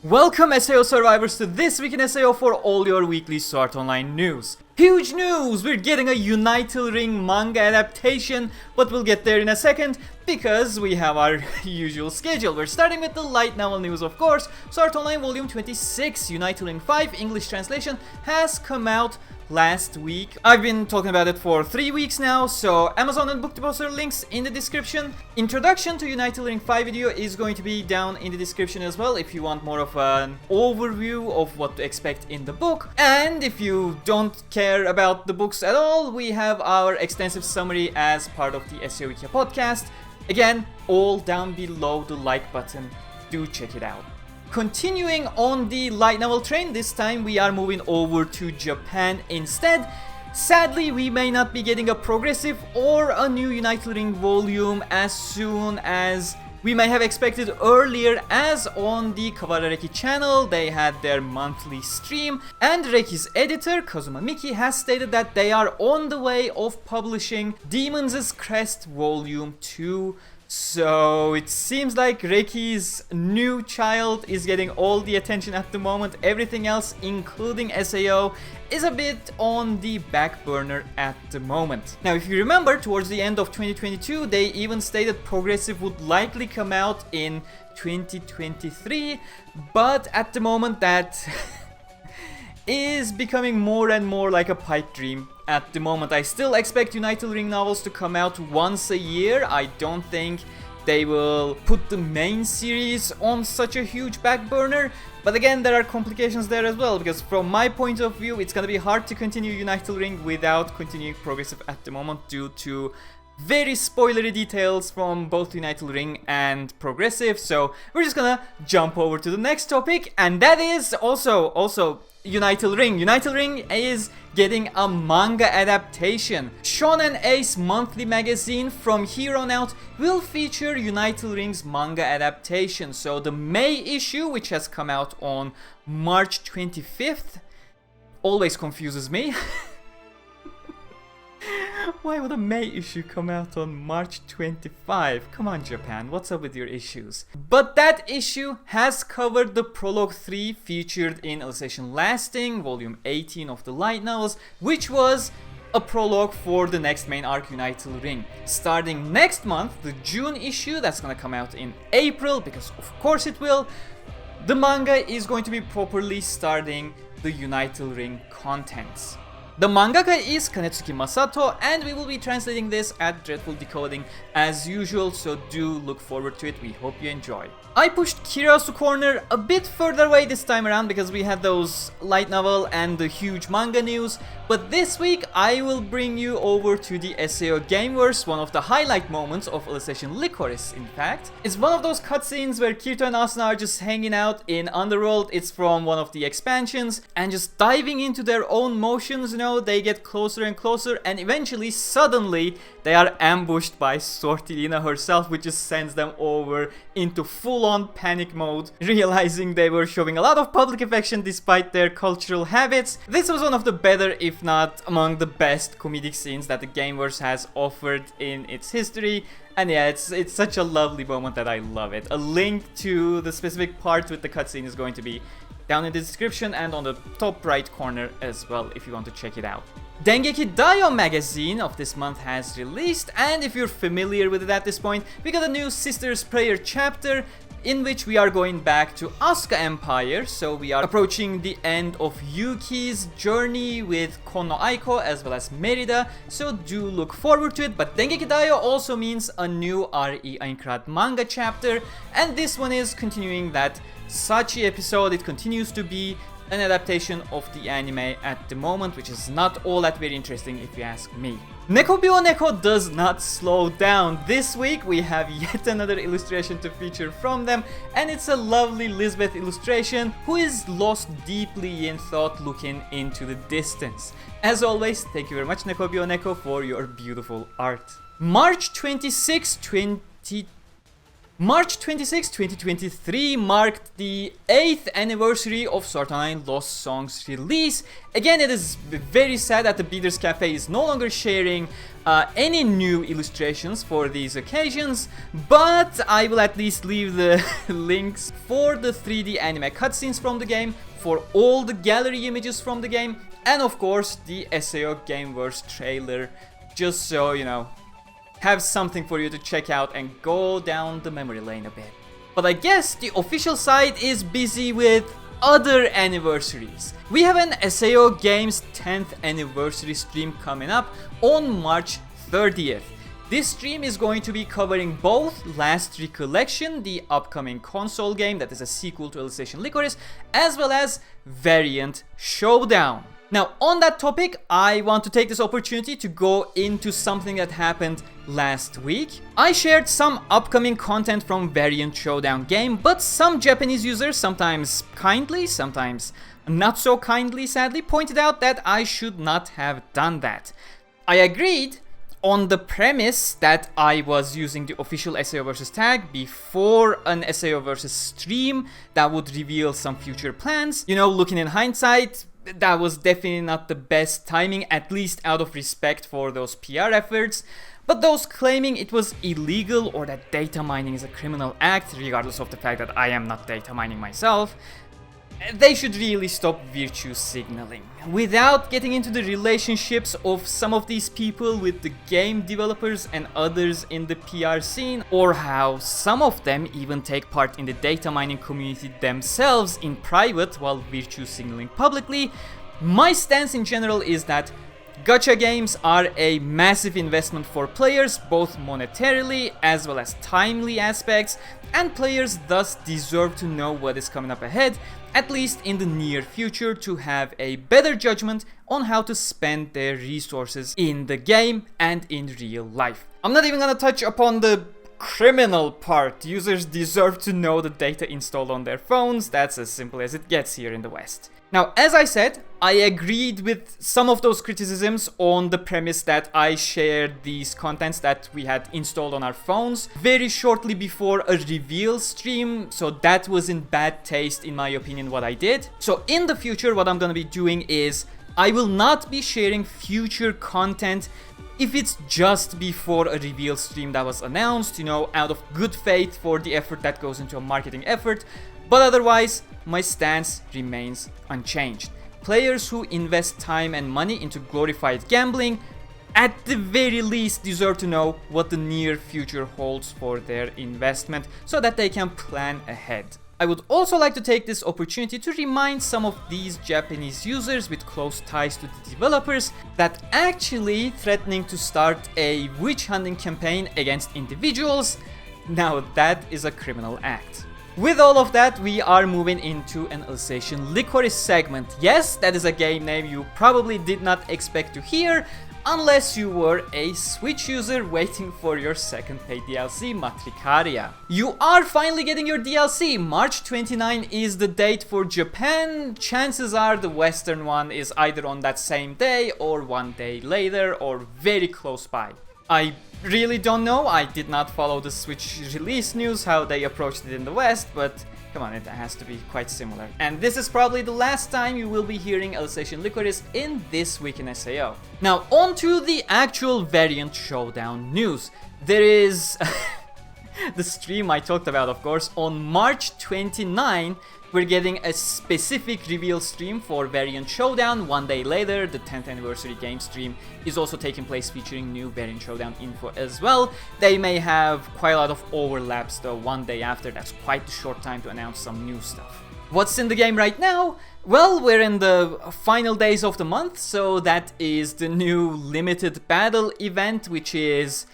Welcome SAO survivors to This Week in SAO for all your weekly Sword Online news. Huge news! We're getting a Unital Ring manga adaptation, but we'll get there in a second because we have our usual schedule. We're starting with the light novel news, of course. Sword Online Volume 26, Unital Ring V, English translation, has come out last week. I've been talking about it for 3 weeks now, so Amazon and Book Deposit links in the description. Introduction to Unital Ring V video is going to be down in the description as well if you want more of an overview of what to expect in the book. And if you don't care about the books at all, we have our extensive summary as part of the SAO Wikia podcast. Again, all down below the like button. Do check it out. Continuing on the light novel train, this time we are moving over to Japan instead. Sadly, we may not be getting a progressive or a new Unital Ring volume as soon as we may have expected earlier, as on the Kawara Reki channel they had their monthly stream, and Reki's editor Kazuma Miki has stated that they are on the way of publishing Demons' Crest Volume 2. So it seems like Reki's new child is getting all the attention at the moment. Everything else, including SAO, is a bit on the back burner at the moment. Now, if you remember, towards the end of 2022, they even stated Progressive would likely come out in 2023, but at the moment that is becoming more and more like a pipe dream. At the moment, I still expect Unital Ring novels to come out once a year. I don't think they will put the main series on such a huge back burner. But again, there are complications there as well, because from my point of view, it's gonna be hard to continue Unital Ring without continuing Progressive at the moment due to very spoilery details from both Unital Ring and Progressive. So we're just gonna jump over to the next topic, and that is also Unital Ring. Unital Ring is getting a manga adaptation. Shonen Ace monthly magazine from here on out will feature Unital Ring's manga adaptation. So the May issue, which has come out on March 25th, always confuses me. Why would a May issue come out on March 25? Come on, Japan, what's up with your issues? But that issue has covered the Prologue 3 featured in Alicization Lasting, Volume 18 of the light novels, which was a prologue for the next main arc, Unital Ring. Starting next month, the June issue, that's gonna come out in April, because of course it will, the manga is going to be properly starting the Unital Ring contents. The mangaka is Kanetsuki Masato, and we will be translating this at Dreadful Decoding as usual, so do look forward to it. We hope you enjoy. I pushed KiriAsu Corner a bit further away this time around because we had those light novel and the huge manga news, but this week I will bring you over to the SAO Gameverse, one of the highlight moments of Alicization Lycoris, in fact. It's one of those cutscenes where Kirito and Asuna are just hanging out in Underworld. It's from one of the expansions, and just diving into their own motions, you know, they get closer and closer, and eventually, suddenly, they are ambushed by Sortilina herself, which just sends them over into full-on panic mode, realizing they were showing a lot of public affection despite their cultural habits. This was one of the better, if not among the best, comedic scenes that the Gameverse has offered in its history. And yeah, it's such a lovely moment that I love it. A link to the specific part with the cutscene is going to be down in the description and on the top right corner as well if you want to check it out. Dengeki Daio magazine of this month has released, and if you're familiar with it at this point, we got a new Sister's Prayer chapter in which we are going back to Asuka Empire. So we are approaching the end of Yuki's journey with Kono Aiko as well as Merida, so do look forward to it. But Dengeki Daio also means a new RE Aincrad manga chapter, and this one is continuing that Sachi episode. It continues to be an adaptation of the anime at the moment, which is not all that very interesting if you ask me. Nekobyou Neko does not slow down. This week we have yet another illustration to feature from them, and it's a lovely Lisbeth illustration who is lost deeply in thought, looking into the distance. As always, thank you very much Nekobyou Neko for your beautiful art. March 26, March 26, 2023 marked the 8th anniversary of Sword Art Online Lost Songs release. Again, it is very sad that the Beaters Cafe is no longer sharing any new illustrations for these occasions, but I will at least leave the links for the 3D anime cutscenes from the game, for all the gallery images from the game, and of course the SAO Games trailer, just so you know, have something for you to check out and go down the memory lane a bit. But I guess the official side is busy with other anniversaries. We have an SAO Games 10th anniversary stream coming up on March 30th. This stream is going to be covering both Last Recollection, the upcoming console game that is a sequel to Alicization Lycoris, as well as Variant Showdown. Now, on that topic, I want to take this opportunity to go into something that happened last week. I shared some upcoming content from Variant Showdown game, but some Japanese users, sometimes kindly, sometimes not so kindly, sadly, pointed out that I should not have done that. I agreed on the premise that I was using the official SAOVS tag before an SAOVS stream that would reveal some future plans. You know, looking in hindsight, that was definitely not the best timing, at least out of respect for those PR efforts. But those claiming it was illegal or that data mining is a criminal act, regardless of the fact that I am not data mining myself, they should really stop virtue signaling. Without getting into the relationships of some of these people with the game developers and others in the PR scene, or how some of them even take part in the data mining community themselves in private while virtue signaling publicly, my stance in general is that gacha games are a massive investment for players, both monetarily as well as timely aspects, and players thus deserve to know what is coming up ahead, at least in the near future, to have a better judgment on how to spend their resources in the game and in real life. I'm not even gonna touch upon the criminal part. Users deserve to know the data installed on their phones. That's as simple as it gets here in the West. Now, as I said, I agreed with some of those criticisms on the premise that I shared these contents that we had installed on our phones very shortly before a reveal stream, so that was in bad taste in my opinion what I did. So in the future, what I'm gonna be doing is I will not be sharing future content if it's just before a reveal stream that was announced, you know, out of good faith for the effort that goes into a marketing effort. But otherwise, my stance remains unchanged. Players who invest time and money into glorified gambling, at the very least, deserve to know what the near future holds for their investment so that they can plan ahead. I would also like to take this opportunity to remind some of these Japanese users with close ties to the developers that actually threatening to start a witch hunting campaign against individuals, now that is a criminal act. With all of that, we are moving into an Alicization Lycoris segment. Yes, that is a game name you probably did not expect to hear, unless you were a Switch user waiting for your second paid DLC, Matricaria. You are finally getting your DLC. March 29 is the date for Japan. Chances are the Western one is either on that same day or one day later or very close by. I really don't know. I did not follow the Switch release news, how they approached it in the West, but come on, it has to be quite similar. And this is probably the last time you will be hearing Alicization Lycoris in This Week in SAO. Now, on to the actual Variant Showdown news. There is the stream I talked about, of course. On March 29, we're getting a specific reveal stream for Variant Showdown. One day later, the 10th anniversary game stream is also taking place, featuring new Variant Showdown info as well. They may have quite a lot of overlaps though. One day after, that's quite a short time to announce some new stuff. What's in the game right now? Well, we're in the final days of the month, so that is the new limited battle event, which is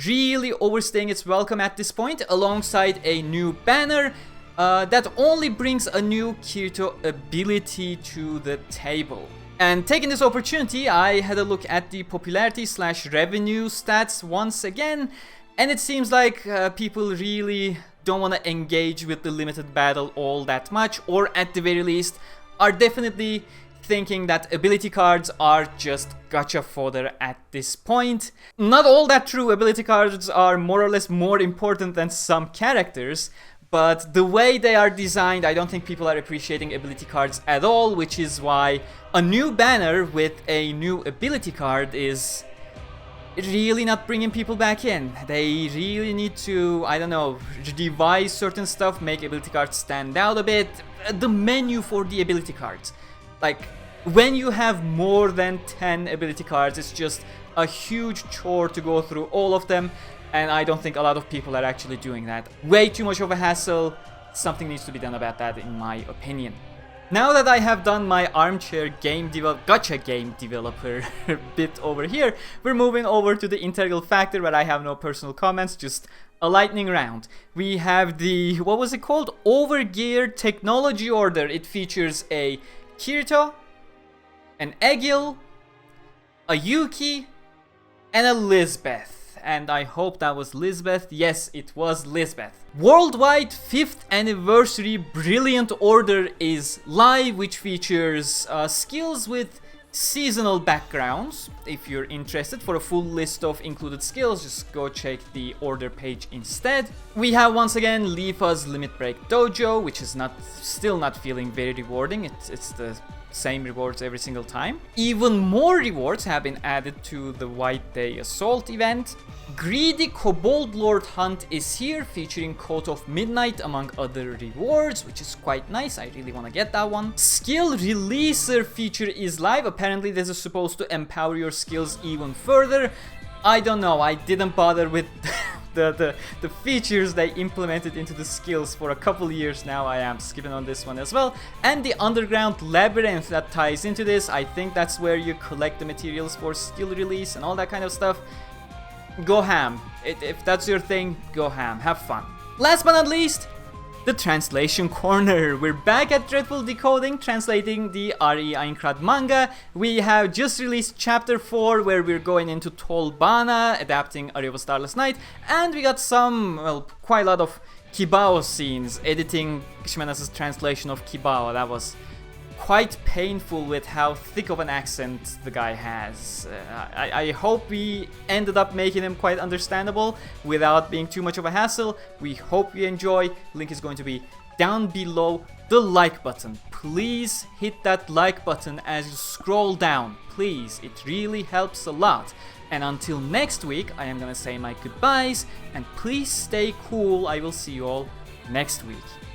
really overstaying its welcome at this point, alongside a new banner that only brings a new Kirito ability to the table. And taking this opportunity, I had a look at the popularity / revenue stats once again, and it seems like people really don't want to engage with the limited battle all that much, or at the very least are definitely thinking that ability cards are just gacha fodder at this point. Not all that true, ability cards are more or less more important than some characters, but the way they are designed, I don't think people are appreciating ability cards at all, which is why a new banner with a new ability card is really not bringing people back in. They really need to, I don't know, revise certain stuff, make ability cards stand out a bit. The menu for the ability cards, like when you have more than 10 ability cards, it's just a huge chore to go through all of them, and I don't think a lot of people are actually doing that. Way too much of a hassle. Something needs to be done about that, in my opinion. Now that I have done my armchair gacha game developer bit over here, we're moving over to the Integral Factor, where I have no personal comments, just a lightning round. We have the, what was it called? Overgear Technology Order. It features a Kirito, an Egil, a Yuki, and a Lisbeth. And I hope that was Lisbeth. Yes, it was Lisbeth. Worldwide 5th anniversary Brilliant Order is live, which features skills with seasonal backgrounds. If you're interested, for a full list of included skills, just go check the order page instead. We have once again Lifa's Limit Break Dojo, which is still not feeling very rewarding. It's the same rewards every single time. Even more rewards have been added to the White Day Assault event. Greedy Kobold Lord Hunt is here, featuring Coat of Midnight among other rewards, which is quite nice. I really want to get that one. Skill Releaser feature is live. Apparently this is supposed to empower your skills even further. I don't know, I didn't bother with the features they implemented into the skills for a couple years now. I am skipping on this one as well. And the Underground Labyrinth that ties into this. I think that's where you collect the materials for skill release and all that kind of stuff. Go ham. If that's your thing, go ham. Have fun. Last but not least, the Translation Corner. We're back at Dreadful Decoding, translating the RE Aincrad manga. We have just released chapter 4, where we're going into Tolbana, adapting Area of a Starless Night, and we got some, well, quite a lot of Kibao scenes, editing Shimenas's translation of Kibao. That was quite painful with how thick of an accent the guy has. I hope we ended up making him quite understandable without being too much of a hassle. We hope you enjoy. Link is going to be down below the like button. Please hit that like button as you scroll down. Please, it really helps a lot. And until next week, I am gonna say my goodbyes, and please stay cool. I will see you all next week.